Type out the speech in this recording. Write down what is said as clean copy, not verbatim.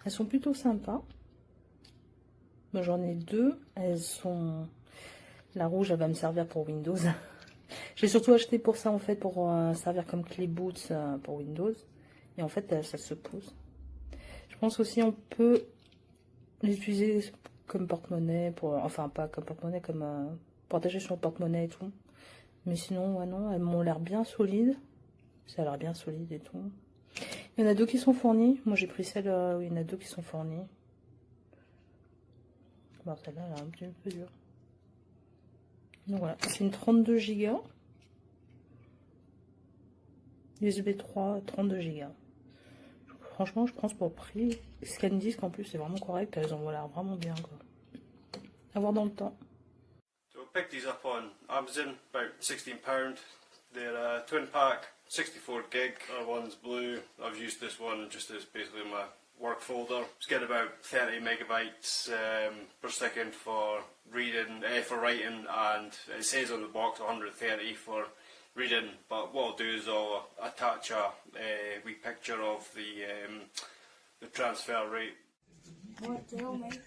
Elles sont plutôt sympas. Moi j'en ai deux. Elles sont... La rouge, elle va me servir pour Windows. J'ai surtout acheté pour ça en fait, pour servir comme clé boot pour Windows. Et en fait, ça se pose. Je pense aussi on peut l'utiliser comme porte-monnaie, enfin pas comme porte-monnaie, comme protéger sur le porte-monnaie et tout. Mais sinon, ouais, non, elles m'ont l'air bien solides. Ça a l'air bien solide et tout. Il y en a deux qui sont fournis. Moi j'ai pris celle où il y en a deux qui sont fournis. Bon, celle-là, elle est un petit peu dure. Donc voilà, c'est une 32 Go. USB 3, 32 Go. Franchement, je pense pour le prix, ScanDisk en plus c'est vraiment correct, elles ont l'air vraiment bien quoi. À voir dans le temps. So I picked these up on Amazon, about £16. They're a twin pack, 64 gig. Our one's blue. I've used this one just as basically my work folder. It's getting about 30 megabytes per second for reading, for writing, and it says on the box 130 for reading. But what I'll do is I'll attach a wee picture of the transfer rate. Ouais, c'est vrai, mec.